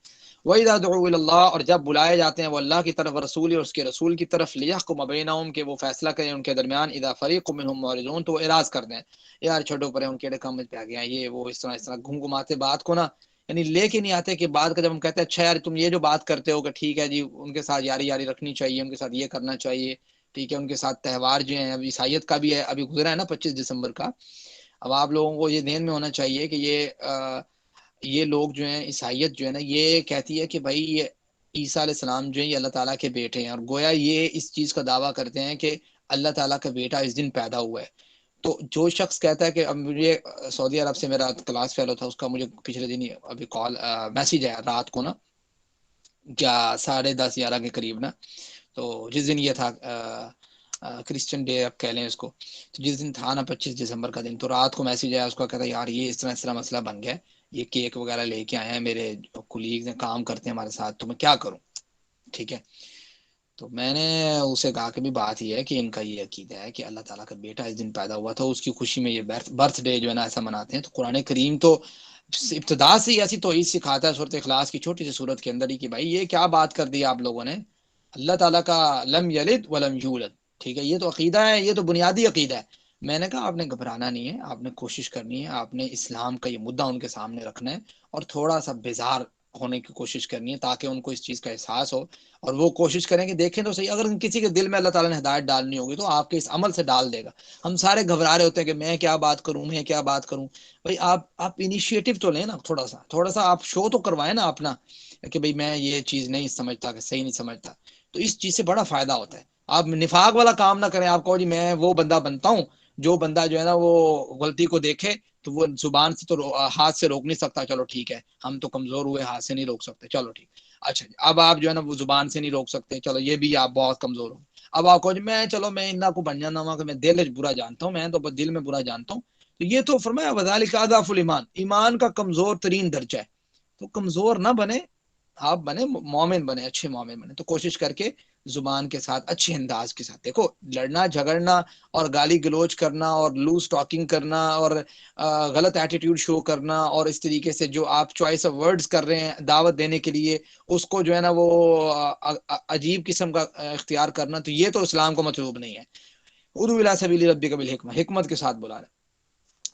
[SPEAKER 1] وَإِذَا دُعُوا إِلَى اللَّهِ، اور جب بلائے جاتے ہیں وہ اللہ کی طرف، رسول اور اس کے رسول کی طرف، لِيَحْكُمَ بَيْنَهُمْ، کہ وہ فیصلہ کریں ان کے درمیان، اذا فریق منهم معرضون، تو وہ اعراض کرتے ہیں، یار چھوٹو پرے ان کے کام پہ آ گیا یہ وہ، اس طرح گھمگھماتے بات کو نا، یعنی لے کے نہیں آتے. کہ بعد کا جب ہم کہتے ہیں اچھا یار تم یہ جو بات کرتے ہو کہ ٹھیک ہے جی ان کے ساتھ یاری رکھنی چاہیے، ان کے ساتھ یہ کرنا چاہیے، ٹھیک ہے، ان کے ساتھ تہوار جو ہیں، ابھی عیسائیت کا بھی ہے، ابھی گزرا ہے نا 25 دسمبر کا. اب آپ لوگوں کو یہ ذہن میں ہونا چاہیے کہ یہ لوگ جو ہیں، عیسائیت جو ہے نا یہ کہتی ہے کہ بھائی یہ عیسیٰ علیہ السلام جو ہیں یہ اللہ تعالیٰ کے بیٹے ہیں، اور گویا یہ اس چیز کا دعویٰ کرتے ہیں کہ اللہ تعالیٰ کا بیٹا اس دن پیدا ہوا ہے. تو جو شخص کہتا ہے کہ اب مجھے سعودی عرب سے میرا کلاس فیلو تھا، اس کا مجھے پچھلے دن ابھی کال میسیج آیا رات کو نا، کیا 10:30 11 کے قریب نا. تو جس دن یہ تھا کرسچن ڈے اب کہہ لیں اس کو، تو جس دن تھا نا 25 دسمبر کا دن، تو رات کو میسیج آیا اس کا، کہتا یار یہ اس طرح مسئلہ بن گیا، یہ کیک وغیرہ لے کے آئے ہیں، میرے کولیگز ہیں کام کرتے ہیں ہمارے ساتھ، تو میں کیا کروں. ٹھیک ہے، تو میں نے اسے کہا کہ بھی بات یہ ہے کہ ان کا یہ عقیدہ ہے کہ اللہ تعالیٰ کا بیٹا اس دن پیدا ہوا تھا، اس کی خوشی میں یہ برتھ ڈے جو ہے نا ایسا مناتے ہیں. تو قرآن کریم تو ابتدا سے ہی ایسی توحید سکھاتا ہے سورۃ اخلاص کی چھوٹی سی سورت کے اندر ہی کہ بھائی یہ کیا بات کر دی آپ لوگوں نے، اللہ تعالیٰ کا لم یلد ولم یولد. ٹھیک ہے، یہ تو عقیدہ ہے، یہ تو بنیادی عقیدہ ہے. میں نے کہا آپ نے گھبرانا نہیں ہے، آپ نے کوشش کرنی ہے، آپ نے اسلام کا یہ مدعا ان کے سامنے رکھنا ہے، اور تھوڑا سا بیزار ہونے کی کوشش کرنی ہے تاکہ ان کو اس چیز کا احساس ہو، اور وہ کوشش کریں کہ دیکھیں تو صحیح، اگر کسی کے دل میں اللہ تعالیٰ نے ہدایت ڈالنی ہوگی تو آپ کے اس عمل سے ڈال دے گا. ہم سارے گھبرا رہے ہوتے ہیں کہ میں کیا بات کروں، میں کیا بات کروں. بھائی آپ انیشیٹو تو لیں نا، تھوڑا سا آپ شو تو کروائیں نا اپنا، کہ بھئی میں یہ چیز نہیں سمجھتا، کہ صحیح نہیں سمجھتا. تو اس چیز سے بڑا فائدہ ہوتا ہے. آپ نفاق والا کام نہ کریں. آپ کہو جی میں وہ بندہ بنتا ہوں جو بندہ جو ہے نا وہ غلطی کو دیکھے تو وہ زبان سے تو ہاتھ سے روک نہیں سکتا، چلو ٹھیک ہے ہم تو کمزور ہوئے، ہاتھ سے نہیں روک سکتے، چلو ٹھیک. اچھا اب آپ جو ہے نا وہ زبان سے نہیں روک سکتے، چلو یہ بھی آپ بہت کمزور ہو. اب آپ کہو جی میں چلو میں ان کو بن جانا ہوں کہ میں دل برا جانتا ہوں، میں تو دل میں برا جانتا ہوں. تو یہ تو فرمایا وذالک اضعف الایمان، ایمان کا کمزور ترین درجہ ہے. تو کمزور نہ بنے، آپ بنے مومن بنے، اچھے مومن بنے. تو کوشش کر کے زبان کے ساتھ اچھے انداز کے ساتھ، دیکھو لڑنا جھگڑنا اور گالی گلوچ کرنا اور لوز ٹاکنگ کرنا اور غلط ایٹیٹیوڈ شو کرنا، اور اس طریقے سے جو آپ چوائس آف ورڈز کر رہے ہیں دعوت دینے کے لیے، اس کو جو ہے نا وہ عجیب قسم کا اختیار کرنا، تو یہ تو اسلام کو مطلوب نہیں ہے. ادعو الی سبیل ربک بالحکمہ، حکمت کے ساتھ بلانا.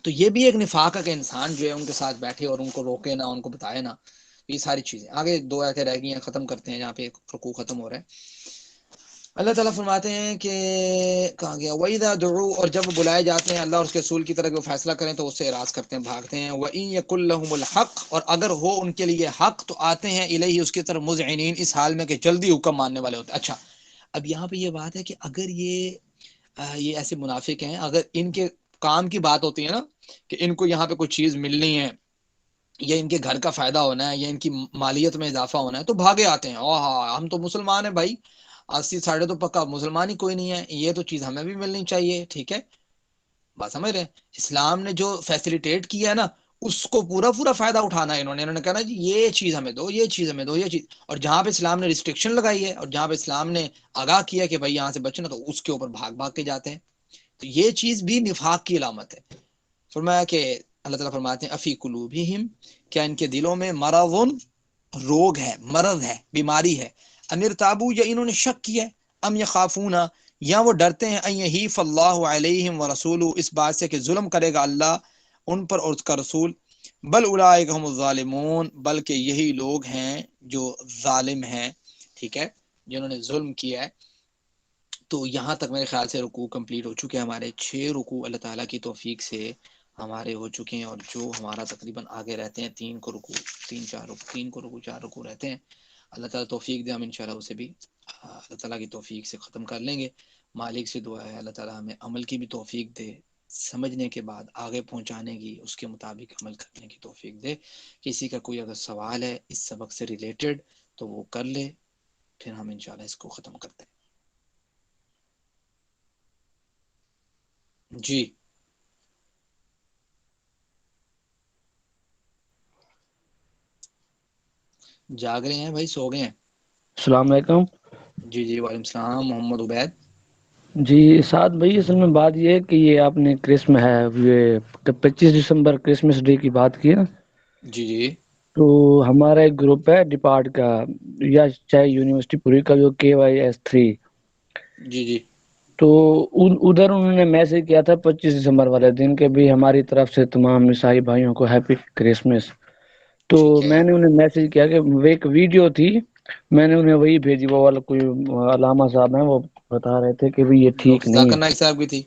[SPEAKER 1] تو یہ بھی ایک نفاق ہے کہ انسان جو ہے ان کے ساتھ بیٹھے اور ان کو روکے نہ، ان کو بتائے نہ. یہ ساری چیزیں آگے 2 آیتیں رہ گئی ہیں، ختم کرتے ہیں، جہاں پہ رکوع ختم ہو رہا ہے. اللہ تعالیٰ فرماتے ہیں کہ کہاں گیا وَإِذَا دُعُوا، اور جب بلائے جاتے ہیں اللہ اور اس کے رسول کی طرف کہ وہ فیصلہ کریں تو اس سے اعراض کرتے ہیں، بھاگتے ہیں۔ وَإِن يَكُن لَّهُمُ الْحَقُّ، اور اگر ہو ان کے لیے حق تو آتے ہیں الیہ، اس کی طرف مذعنین، اس حال میں کہ جلدی حکم ماننے والے ہوتے ہیں۔ اچھا، اب یہاں پہ یہ بات ہے کہ اگر یہ ایسے منافق ہیں، اگر ان کے کام کی بات ہوتی ہے نا کہ ان کو یہاں پہ کوئی چیز ملنی ہے یا ان کے گھر کا فائدہ ہونا ہے یا ان کی مالیت میں اضافہ ہونا ہے تو بھاگے آتے ہیں، ہاں ہم تو مسلمان ہیں بھائی، 80 ساڑھے تو پکا مسلمان ہی کوئی نہیں ہے، یہ تو چیز ہمیں بھی ملنی چاہیے، ٹھیک ہے، بات سمجھ رہے ہیں؟ اسلام نے جو فیسیلیٹیٹ کیا ہے نا اس کو پورا پورا فائدہ اٹھانا ہے انہوں نے کہا نا جی یہ چیز ہمیں دو، یہ چیز ہمیں دو، یہ چیز، اور جہاں پہ اسلام نے ریسٹرکشن لگائی ہے اور جہاں پہ اسلام نے آگاہ کیا کہ بھائی یہاں سے بچنا، تو اس کے اوپر بھاگ بھاگ کے جاتے ہیں، تو یہ چیز بھی نفاق کی علامت ہے۔ فرمایا کہ اللہ تعالیٰ فرماتے ہیں افی قلوبہم، کیا ان کے دلوں میں مرض، روگ ہے، مرض ہے، بیماری ہے، امر تابو، یا انہوں نے شک کیا ہے، ام یخافون، یا وہ ڈرتے ہیں ان یحیف اللہ علیہم ورسولہ، اس بات سے کہ ظلم کرے گا اللہ ان پر اور اس کا رسول، بل اولئک هم الظالمون، بلکہ یہی لوگ ہیں جو ظالم ہیں، ٹھیک ہے، جنہوں نے ظلم کیا ہے۔ تو یہاں تک میرے خیال سے رکوع کمپلیٹ ہو چکے ہیں ہمارے 6 رکوع اللہ تعالیٰ کی توفیق سے ہمارے ہو چکے ہیں، اور جو ہمارا تقریباً آگے رہتے ہیں 3 کو رکوع، 4 رکوع رہتے ہیں، اللہ تعالیٰ توفیق دے، ہم انشاءاللہ اسے بھی اللہ تعالیٰ کی توفیق سے ختم کر لیں گے۔ مالک سے دعا ہے اللہ تعالیٰ ہمیں عمل کی بھی توفیق دے، سمجھنے کے بعد آگے پہنچانے کی، اس کے مطابق عمل کرنے کی توفیق دے۔ کسی کا کوئی اگر سوال ہے اس سبق سے ریلیٹڈ تو وہ کر لے، پھر ہم انشاءاللہ اس کو ختم کرتے ہیں۔ جی جاگ رہے ہیں بھائی، سو گئے ہیں؟
[SPEAKER 4] السلام علیکم۔
[SPEAKER 1] جی وعلیکم السلام، محمد عبید۔
[SPEAKER 4] جی سعد بھائی، اصل میں بات یہ ہے کہ یہ آپ نے کرسمس ہے یہ 25 دسمبر کرسمس ڈے کی بات کی نا،
[SPEAKER 1] جی
[SPEAKER 4] تو ہمارا ایک گروپ ہے ڈپارٹ کا یا چاہے یونیورسٹی پوری کا جو KYS3،
[SPEAKER 1] جی
[SPEAKER 4] تو ادھر انہوں نے میسج کیا تھا 25 دسمبر والے دن کہ بھی ہماری طرف سے تمام عیسائی بھائیوں کو ہیپی کرسمس۔ تو
[SPEAKER 1] ٹھیک ہے،
[SPEAKER 4] میں نے انہیں میسج کیا کہ وہ ایک ویڈیو تھی، میں نے انہیں وہی بھیجی، وہ والا کوئی علامہ صاحب ہیں وہ بتا رہے تھے کہ بھی یہ ٹھیک نہیں
[SPEAKER 1] ذاکر
[SPEAKER 4] ہے۔
[SPEAKER 1] نائک صاحب کی تھی۔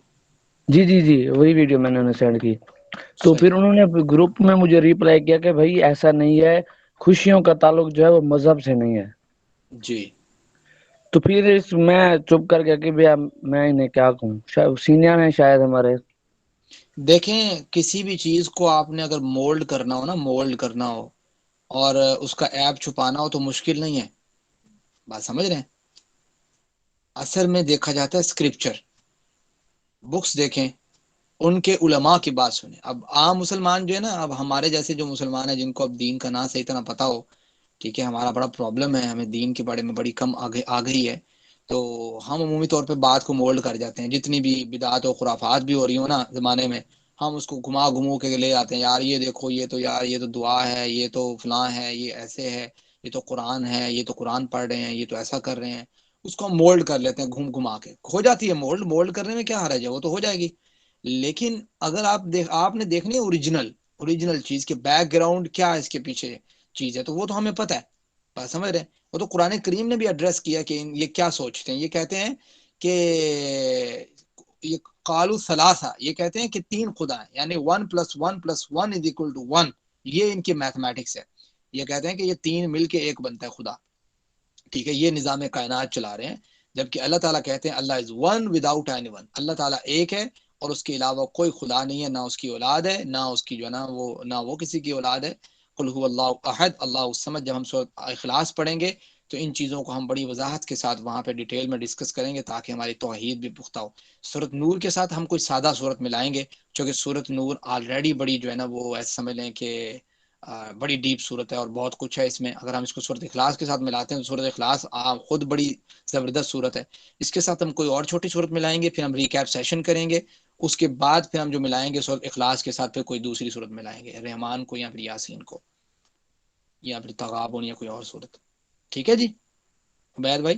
[SPEAKER 4] جی وہی ویڈیو میں نے انہیں سینڈ کی، تو
[SPEAKER 1] صحیح،
[SPEAKER 4] پھر انہوں نے گروپ میں مجھے ریپلائی کیا کہ بھائی ایسا نہیں ہے، خوشیوں کا تعلق جو ہے وہ مذہب سے نہیں ہے۔
[SPEAKER 1] جی
[SPEAKER 4] تو پھر میں چپ کر گیا کہ بھیا میں انہیں کیا کہوں، سینئر ہیں شاید ہمارے۔
[SPEAKER 1] دیکھیں کسی بھی چیز کو آپ نے اگر مولڈ کرنا ہو نا، مولڈ کرنا ہو اور اس کا ایپ چھپانا ہو تو مشکل نہیں ہے، بات سمجھ رہے ہیں؟ اصل میں دیکھا جاتا ہے اسکرپچر، بکس دیکھیں، ان کے علماء کی بات سنیں۔ اب عام مسلمان جو ہے نا، اب ہمارے جیسے جو مسلمان ہیں جن کو اب دین کا نام صحیح طرح پتہ ہو، ٹھیک ہے، ہمارا بڑا پرابلم ہے، ہمیں دین کے بارے میں بڑی کم آ گئی ہے، تو ہم عمومی طور پہ بات کو مولڈ کر جاتے ہیں، جتنی بھی بدعات و خرافات بھی ہو رہی ہوں نا زمانے میں، ہم اس کو گھمو کے لے آتے ہیں، یار یہ دیکھو، یہ تو یار یہ تو دعا ہے، یہ تو فلاں ہے، یہ ایسے ہے، یہ تو قرآن ہے، یہ تو قرآن پڑھ رہے ہیں، یہ تو ایسا کر رہے ہیں، اس کو ہم مولڈ کر لیتے ہیں، گھما کے ہو جاتی ہے مولڈ کرنے میں کیا حرج ہے، وہ تو ہو جائے گی۔ لیکن اگر آپ نے دیکھنی ہے اوریجنل چیز کے بیک گراؤنڈ کیا ہے، اس کے پیچھے چیز ہے، تو وہ تو ہمیں پتہ ہے، بات سمجھ رہے ہیں؟ وہ تو قرآن کریم نے بھی ایڈریس کیا کہ یہ کیا سوچتے ہیں، یہ کہتے ہیں کہ یہ قالوا ثلاثہ، یہ کہتے ہیں کہ 3 خدا ہیں، یعنی 1+1+1=1، یہ ان کی میتھمیٹکس ہے، یہ کہتے ہیں کہ یہ 3 مل کے 1 بنتا ہے خدا، ٹھیک ہے، یہ نظام کائنات چلا رہے ہیں، جبکہ اللہ تعالیٰ کہتے ہیں Allah is one without any one, Allah تعالیٰ ایک ہے اور اس کے علاوہ کوئی خدا نہیں ہے، نہ اس کی اولاد ہے، نہ اس کی جو ہے نا وہ کسی کی اولاد ہے۔ قل هو اللہ احد اللہ الصمد، جب ہم سورۃ اخلاص پڑھیں گے تو ان چیزوں کو ہم بڑی وضاحت کے ساتھ وہاں پہ ڈیٹیل میں ڈسکس کریں گے تاکہ ہماری توحید بھی پختہ ہو۔ سورۃ نور کے ساتھ ہم کوئی سادہ سورت ملائیں گے، چونکہ سورۃ نور آلریڈی بڑی جو ہے نا وہ ایسے سمجھ لیں کہ بڑی ڈیپ صورت ہے اور بہت کچھ ہے اس میں، اگر ہم اس کو سورۃ اخلاص کے ساتھ ملاتے ہیں تو سورۃ اخلاص خود بڑی زبردست صورت ہے، اس کے ساتھ ہم کوئی اور چھوٹی صورت ملائیں گے، پھر ہم ریکیپ سیشن کریں گے، اس کے بعد پھر ہم جو ملائیں گے سورۃ اخلاص کے ساتھ پھر کوئی دوسری صورت ملائیں گے، رحمان کو یا پھر یاسین کو یا پھر تغابن یا کوئی اور صورت، ٹھیک ہے جی عبید بھائی؟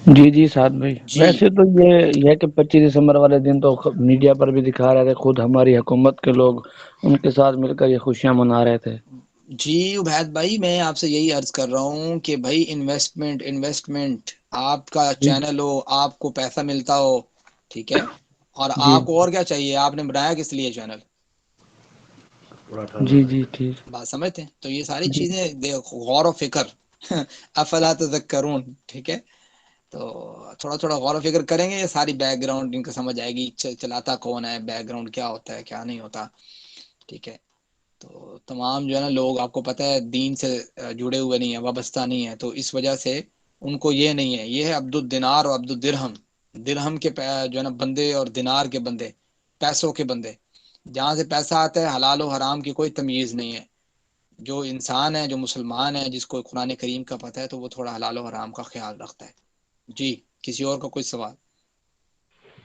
[SPEAKER 4] جی سعد بھائی،
[SPEAKER 1] جی
[SPEAKER 4] ویسے تو یہ ہے کہ 25 دسمبر والے دن تو میڈیا پر بھی دکھا رہے تھے، خود ہماری حکومت کے لوگ ان کے ساتھ مل کر یہ خوشیاں منا رہے تھے۔
[SPEAKER 1] جی عبید بھائی میں آپ سے یہی عرض کر رہا ہوں کہ بھائی انویسٹمنٹ آپ کا
[SPEAKER 3] جی
[SPEAKER 1] چینل ہو، آپ کو پیسہ ملتا ہو، ٹھیک ہے، اور
[SPEAKER 3] جی
[SPEAKER 1] آپ کو اور کیا چاہیے؟ آپ نے بنایا کس لیے چینل؟
[SPEAKER 4] جی جی ٹھیک.
[SPEAKER 1] بات سمجھتے ہیں؟ تو یہ ساری
[SPEAKER 3] جی
[SPEAKER 1] چیزیں غور و فکر افلا تذکرون، ٹھیک ہے، تو تھوڑا تھوڑا غور و فکر کریں گے، یہ ساری بیک گراؤنڈ ان کو سمجھ آئے گی، چلاتا کون ہے، بیک گراؤنڈ کیا ہوتا ہے، کیا نہیں ہوتا، ٹھیک ہے. تو تمام جو ہے نا لوگ، آپ کو پتہ ہے، دین سے جڑے ہوئے نہیں ہیں، وابستہ نہیں ہیں، تو اس وجہ سے ان کو یہ نہیں ہے. یہ ہے عبد الدینار اور عبد الدرہم، درہم کے جو ہے نا بندے اور دینار کے بندے، پیسوں کے بندے. جہاں سے پیسہ آتا ہے حلال و حرام کی کوئی تمیز نہیں ہے. جو انسان ہے، جو مسلمان ہے، جس کو قرآن کریم کا پتہ ہے، تو وہ تھوڑا حلال و حرام کا خیال رکھتا ہے. جی کسی اور کا کوئی سوال؟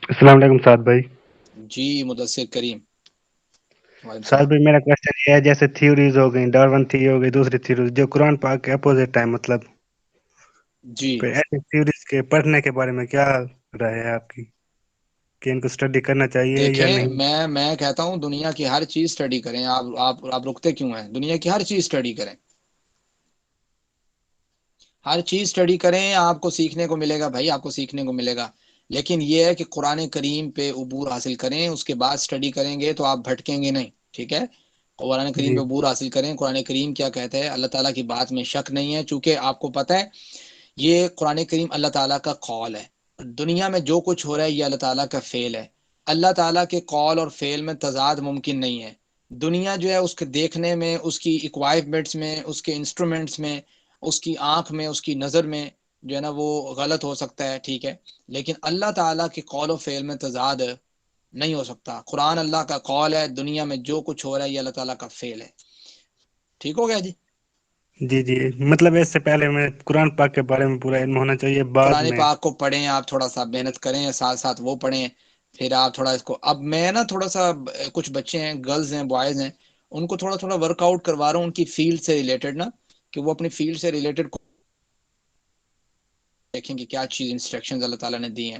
[SPEAKER 3] السلام علیکم سعد بھائی.
[SPEAKER 1] جی مدثر کریم. وعلیکم
[SPEAKER 3] سعد
[SPEAKER 1] السلام.
[SPEAKER 3] بھائی میرا کوشچن یہ ہے، جیسے تھیوریز ہو گئی، ڈارون تھیوری ہو گئی، دوسری تھیوریز جو قرآن پاک کے اپوزٹ ہے، مطلب
[SPEAKER 1] جی
[SPEAKER 3] کوئی ایسی تھیوریز کے پڑھنے کے بارے میں کیا رائے ہے آپ کی، کہ ان کو اسٹڈی کرنا چاہیے یا
[SPEAKER 1] دیکھیں،
[SPEAKER 3] نہیں؟
[SPEAKER 1] میں کہتا ہوں دنیا کی ہر چیز اسٹڈی کریں. آپ رکتے کیوں ہیں؟ دنیا کی ہر چیز اسٹڈی کریں، ہر چیز اسٹڈی کریں، آپ کو سیکھنے کو ملے گا بھائی، آپ کو سیکھنے کو ملے گا. لیکن یہ ہے کہ قرآن کریم پہ عبور حاصل کریں، اس کے بعد اسٹڈی کریں گے تو آپ بھٹکیں گے نہیں، ٹھیک ہے. قرآن کریم
[SPEAKER 3] جی
[SPEAKER 1] پہ عبور حاصل کریں. قرآن کریم کیا کہتا ہے؟ اللہ تعالیٰ کی بات میں شک نہیں ہے، چونکہ آپ کو پتہ ہے یہ قرآن کریم اللہ تعالیٰ کا قول ہے. دنیا میں جو کچھ ہو رہا ہے یہ اللہ تعالیٰ کا فعل ہے. اللہ تعالیٰ کے قول اور فعل میں تضاد ممکن نہیں ہے. دنیا جو ہے اس کے دیکھنے میں، اس کی اکوائپمنٹس میں، اس کے انسٹرومنٹس میں، اس کی آنکھ میں، اس کی نظر میں جو ہے نا وہ غلط ہو سکتا ہے، ٹھیک ہے، لیکن اللہ تعالیٰ کے قول و فعل میں تضاد نہیں ہو سکتا. قرآن اللہ کا قول ہے، دنیا میں جو کچھ ہو رہا ہے یہ اللہ تعالیٰ کا فعل ہے. ٹھیک ہو گیا جی؟
[SPEAKER 3] جی جی، مطلب اس سے پہلے میں قرآن پاک کے بارے میں پورا علم ہونا چاہیے، بعد
[SPEAKER 1] قرآن
[SPEAKER 3] میں
[SPEAKER 1] پاک کو پڑھیں، آپ تھوڑا سا محنت کریں، ساتھ ساتھ وہ پڑھیں، پھر آپ تھوڑا اس کو. اب میں نا تھوڑا سا، کچھ بچے ہیں، گرلز ہیں، بوائز ہیں، ان کو تھوڑا تھوڑا ورک آؤٹ کروا رہا ہوں ان کی فیلڈ سے ریلیٹڈ نا، کہ وہ اپنی فیلڈ سے ریلیٹڈ دیکھیں کہ کیا چیز انسٹرکشنز اللہ تعالیٰ نے دی ہیں.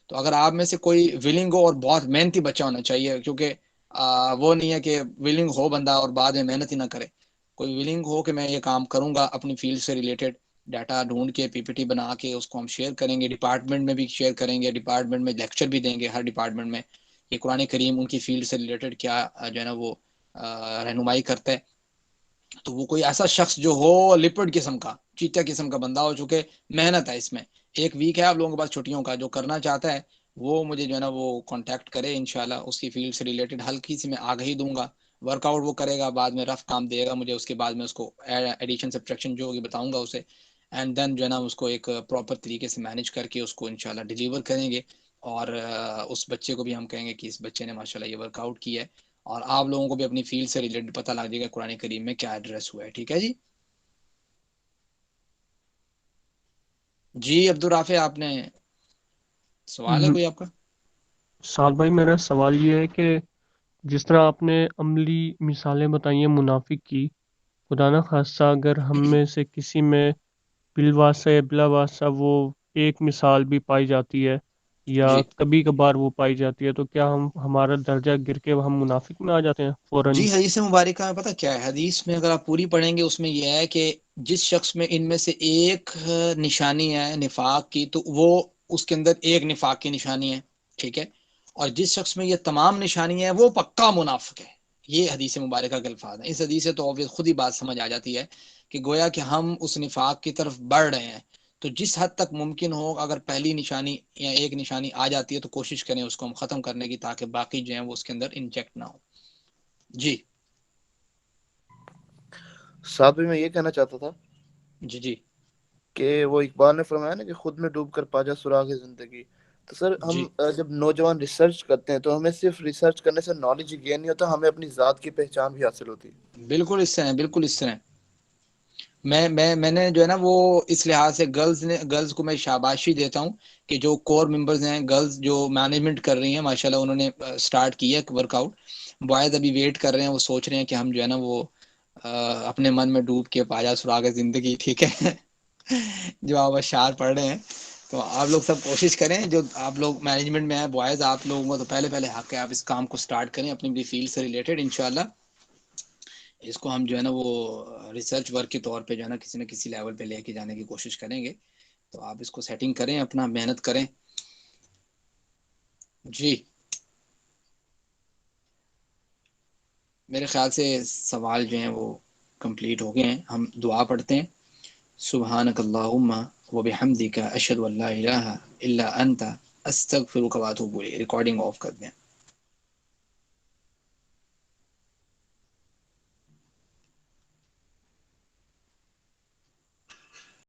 [SPEAKER 1] تو اگر آپ میں سے کوئی ولنگ ہو، اور بہت محنتی بچہ ہونا چاہیے، کیونکہ وہ نہیں ہے کہ ولنگ ہو بندہ اور بعد میں محنت ہی نہ کرے. کوئی ولنگ ہو کہ میں یہ کام کروں گا اپنی فیلڈ سے ریلیٹڈ، ڈاٹا ڈھونڈ کے پی پی ٹی بنا کے اس کو ہم شیئر کریں گے، ڈپارٹمنٹ میں بھی شیئر کریں گے، ڈپارٹمنٹ میں لیکچر بھی دیں گے، ہر ڈپارٹمنٹ میں یہ قرآن کریم ان کی فیلڈ سے ریلیٹڈ کیا جو ہے نا وہ رہنمائی کرتا ہے. تو وہ کوئی ایسا شخص جو ہو لپٹ قسم کا، چیتا قسم کا بندہ ہو، چونکہ محنت ہے اس میں. ایک ویک ہے آپ لوگوں کے پاس چھٹیوں کا، جو کرنا چاہتا ہے وہ مجھے جو ہے نا وہ کانٹیکٹ کرے، انشاءاللہ اس کی فیلڈ سے ریلیٹڈ ہلکی سی میں آگاہی دوں گا. ورک آؤٹ وہ کرے گا، بعد میں رف کام دے گا مجھے، اس کے بعد میں اس کو ایڈیشن سبٹریکشن جو ہوگی بتاؤں گا اسے، اینڈ دین جو ہے نا اس کو ایک پراپر طریقے سے مینیج کر کے اس کو انشاءاللہ ڈیلیور کریں گے. اور اس بچے کو بھی ہم کہیں گے کہ اس بچے نے ماشاءاللہ یہ ورک آؤٹ کیا ہے، اور آپ لوگوں کو بھی اپنی فیلڈ سے ریلیٹڈ پتہ لگ جائے گا قرآن کریم میں کیا ایڈریس ہوا ہے. ٹھیک ہے جی؟ جی عبدالرافع، آپ نے سوال ہے کوئی آپ کا؟
[SPEAKER 5] سعد بھائی میرا سوال یہ ہے کہ جس طرح آپ نے عملی مثالیں بتائی ہیں منافق کی، خدا نہ خواستہ اگر ہم میں سے کسی میں بالواسطہ یا بلا واسطہ وہ ایک مثال بھی پائی جاتی ہے یا
[SPEAKER 1] جی
[SPEAKER 5] کبھی کبھار وہ پائی جاتی ہے، تو کیا ہمارا درجہ گر کے ہم منافق میں آ جاتے ہیں فوراً ہی؟
[SPEAKER 1] جی حدیث مبارکہ میں پتہ کیا ہے؟ حدیث میں اگر آپ پوری پڑھیں گے اس میں یہ ہے کہ جس شخص میں ان میں سے ایک نشانی ہے نفاق کی، تو وہ اس کے اندر ایک نفاق کی نشانی ہے، ٹھیک ہے، اور جس شخص میں یہ تمام نشانی ہے وہ پکا منافق ہے. یہ حدیث مبارکہ کے الفاظ ہیں. اس حدیث سے تو خود ہی بات سمجھ آ جاتی ہے کہ گویا کہ ہم اس نفاق کی طرف بڑھ رہے ہیں. تو جس حد تک ممکن ہو، اگر پہلی نشانی یا ایک نشانی آ جاتی ہے تو کوشش کریں اس کو ہم ختم کرنے کی، تاکہ باقی جو ہیں وہ اس کے اندر انجیکٹ نہ ہو. جی
[SPEAKER 6] ساتھ بھی میں یہ کہنا چاہتا تھا
[SPEAKER 1] جی جی
[SPEAKER 6] کہ وہ اقبال نے فرمایا نا کہ خود میں ڈوب کر پا جا سراغ زندگی. تو سر ہم
[SPEAKER 1] جی
[SPEAKER 6] جب نوجوان ریسرچ کرتے ہیں تو ہمیں صرف ریسرچ کرنے سے نالج ہی گین نہیں ہوتا، ہمیں اپنی ذات کی پہچان بھی حاصل ہوتی ہے.
[SPEAKER 1] بالکل اس طرح، بالکل اس طرح. میں نے جو ہے نا وہ اس لحاظ سے گرلز کو میں شاباشی دیتا ہوں کہ جو کور ممبرز ہیں، گرلز جو مینجمنٹ کر رہی ہیں ماشاءاللہ، انہوں نے سٹارٹ کی ہے ورک آؤٹ. بوائز ابھی ویٹ کر رہے ہیں، وہ سوچ رہے ہیں کہ ہم جو ہے نا وہ اپنے من میں ڈوب کے پاجا سراغ زندگی، ٹھیک ہے جو آپ اشعار پڑھ رہے ہیں. تو آپ لوگ سب کوشش کریں، جو آپ لوگ مینجمنٹ میں ہیں بوائز، آپ لوگوں کو تو پہلے حق ہے، آپ اس کام کو سٹارٹ کریں اپنی فیلڈ سے ریلیٹڈ. انشاءاللہ اس کو ہم جو ہے نا وہ ریسرچ ورک کے طور پہ جو ہے نا کسی نہ کسی لیول پہ لے کے جانے کی کوشش کریں گے. تو آپ اس کو سیٹنگ کریں، اپنا محنت کریں. جی میرے خیال سے سوال جو ہیں وہ کمپلیٹ ہو گئے ہیں. ہم دعا پڑھتے ہیں. سبحانک اللہم و بحمدک اشہد ان لا الہ الا انت استغفرک و اتوب الیک. ریکارڈنگ آف کر دیں.